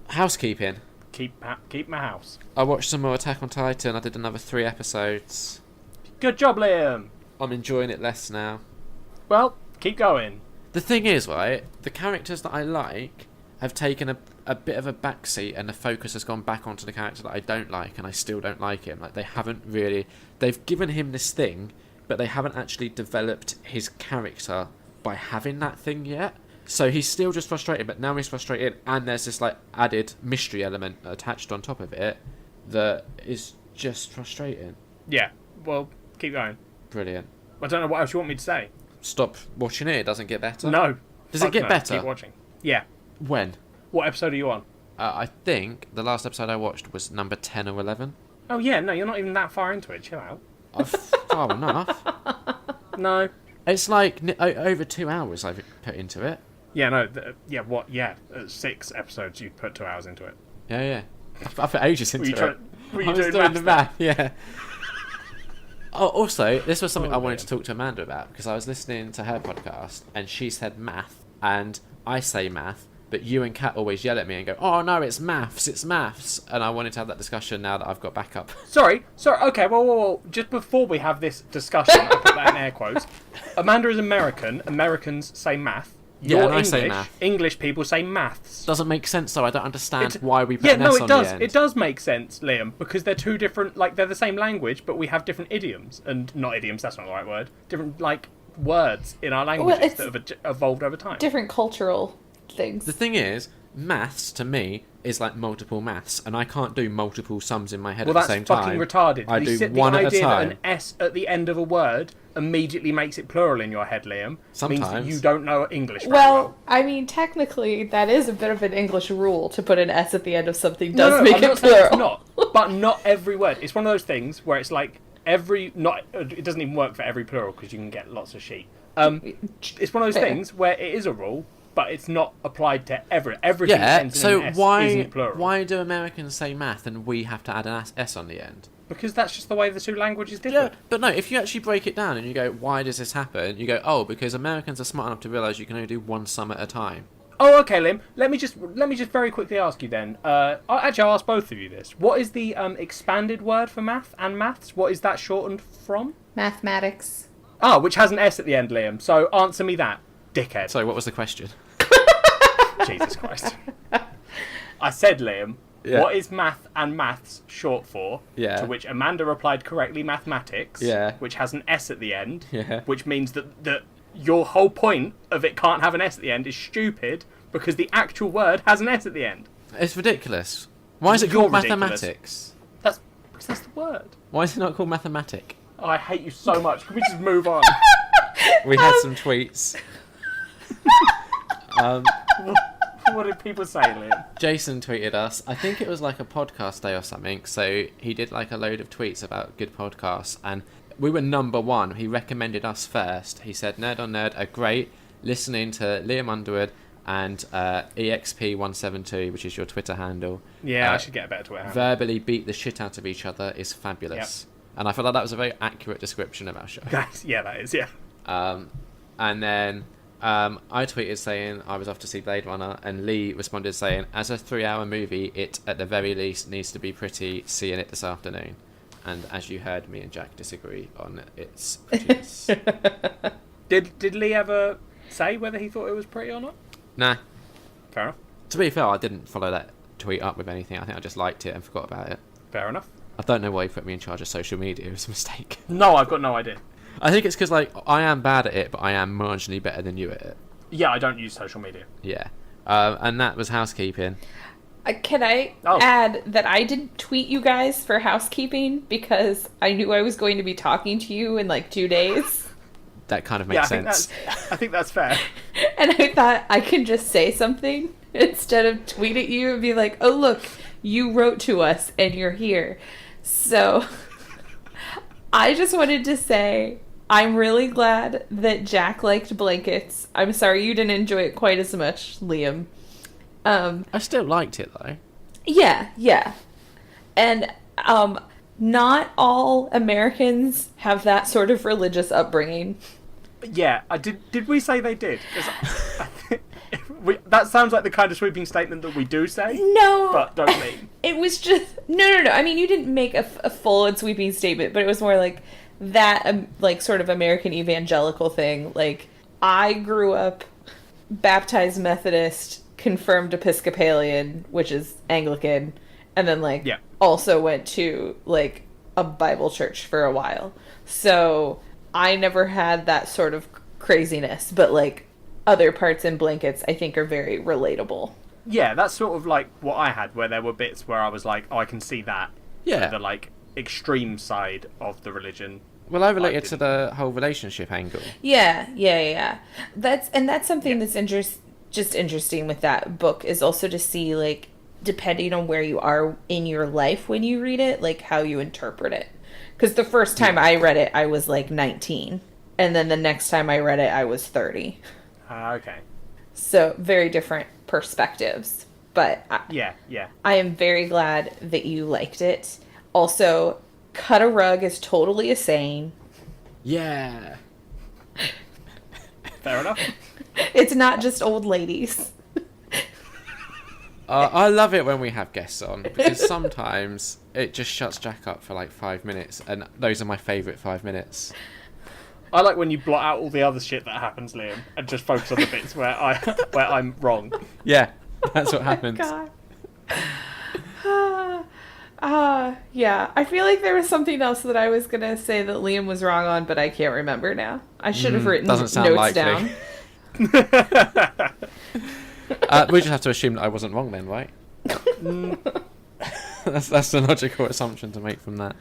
Housekeeping. Keep my house. I watched some more Attack on Titan. I did another 3 episodes. Good job, Liam. I'm enjoying it less now. Well, keep going. The thing is, right, the characters that I like have taken a bit of a backseat, and the focus has gone back onto the character that I don't like, and I still don't like him. Like, they haven't really... They've given him this thing, but they haven't actually developed his character by having that thing yet. So he's still just frustrated, but now he's frustrated, and there's this like added mystery element attached on top of it that is just frustrating. Yeah, well, keep going. Brilliant. I don't know what else you want me to say. Stop watching it, it doesn't get better? No. Does it get better? Keep watching. Yeah. When? What episode are you on? I think the last episode I watched was number 10 or 11. Oh yeah, no, you're not even that far into it, chill out. Far enough. No. It's like over 2 hours I've put into it. Yeah, no, 6 episodes you'd put 2 hours into it. Yeah. I put ages into it. Were you I was doing the math, yeah. Oh, also, this was something I wanted to talk to Amanda about, because I was listening to her podcast, and she said math, and I say math, but you and Kat always yell at me and go, oh no, it's maths, and I wanted to have that discussion now that I've got backup. Sorry, okay, whoa. Just before we have this discussion, I put that in air quotes. Amanda is American, Americans say math. Yeah, and I English, say math. English people say maths. Doesn't make sense though, I don't understand why we put an S on it does. the end. It does make sense, Liam, because they're two different, like, they're the same language, but we have different idioms, and not idioms, that's not the right word, different, like, words in our languages that have evolved over time. Different cultural things. The thing is, maths to me is like multiple maths, and I can't do multiple sums in my head at the same time. Well, that's fucking retarded. I do one at a The idea time. that an S at the end of a word immediately makes it plural in your head, Liam, means that you don't know English very well. I mean, technically, that is a bit of an English rule to put an S at the end of something make I'm it not saying plural. it's not, but not every word. It's one of those things where it's like it doesn't even work for every plural because you can get lots of sheep. It's one of those things where it is a rule, but it's not applied to everything. Yeah, so S why isn't plural. why do Americans say math and we have to add an S on the end? Because that's just the way the two languages differ. Yeah, but no, if you actually break it down and you go, why does this happen? You go, oh, because Americans are smart enough to realise you can only do one sum at a time. Oh, okay, Lim. Let me just very quickly ask you then. I'll ask both of you this. What is the expanded word for math and maths? What is that shortened from? Mathematics. Ah, which has an S at the end, Liam. So answer me that, dickhead. Sorry, what was the question? Jesus Christ. I said, Liam, what is math and maths short for? Yeah. To which Amanda replied correctly, mathematics. Yeah. Which has an S at the end. Yeah. Which means that your whole point of it can't have an S at the end is stupid because the actual word has an S at the end. It's ridiculous. Why is it You're called ridiculous. mathematics? Because that's the word. Why is it not called mathematic? Oh, I hate you so much. Can we just move on? We had some tweets. What did people say, Liam? Jason tweeted us, I think it was like a podcast day or something, so he did like a load of tweets about good podcasts, and we were number 1. He recommended us first. He said, Nerd on Nerd are great, listening to Liam Underwood and EXP172, which is your Twitter handle. Yeah, I should get a better Twitter handle. Verbally beat the shit out of each other is fabulous. Yep. And I felt like that was a very accurate description of our show. Yeah, that is, yeah. And then I tweeted saying I was off to see Blade Runner, and Lee responded saying, as a 3-hour movie, it at the very least needs to be pretty, seeing it this afternoon. And as you heard, me and Jack disagree on its prettiness. Did Lee ever say whether he thought it was pretty or not? Nah. Fair enough. To be fair, I didn't follow that tweet up with anything. I think I just liked it and forgot about it. Fair enough. I don't know why he put me in charge of social media. It was a mistake. No, I've got no idea. I think it's because like I am bad at it, but I am marginally better than you at it. Yeah, I don't use social media. Yeah. And that was housekeeping. Can I add that I didn't tweet you guys for housekeeping because I knew I was going to be talking to you in like 2 days. That kind of makes sense. I think that's fair. And I thought I can just say something instead of tweet at you and be like, oh, look, you wrote to us and you're here. So I just wanted to say I'm really glad that Jack liked blankets. I'm sorry you didn't enjoy it quite as much, Liam. I still liked it though. Yeah. And not all Americans have that sort of religious upbringing. Yeah, did we say they did? That sounds like the kind of sweeping statement that we do say. No, But don't mean. it was just no. I mean, you didn't make a full and sweeping statement, but it was more like that, like sort of American evangelical thing. Like, I grew up baptized Methodist, confirmed Episcopalian, which is Anglican, and then like also went to like a Bible church for a while. So I never had that sort of craziness, but like other parts in Blankets I think are very relatable. Yeah, that's sort of like what I had, where there were bits where I was like, oh, I can see that. Yeah. The like extreme side of the religion. Well, I related to the whole relationship angle. Yeah. That's something that's just interesting with that book, is also to see, like, depending on where you are in your life when you read it, like how you interpret it. Because the first time I read it, I was like 19, and then the next time I read it, I was 30. Okay. So very different perspectives. But Yeah. I am very glad that you liked it. Also, cut a rug is totally a saying. Yeah. Fair enough. It's not just old ladies. I love it when we have guests on, because sometimes it just shuts Jack up for like 5 minutes, and those are my favourite 5 minutes. I like when you blot out all the other shit that happens, Liam, and just focus on the bits where I'm wrong. Yeah, that's what happens. God. Yeah. I feel like there was something else that I was gonna say that Liam was wrong on, but I can't remember now. I should have written doesn't sound notes likely. down. We just have to assume that I wasn't wrong then, right? That's the logical assumption to make from that.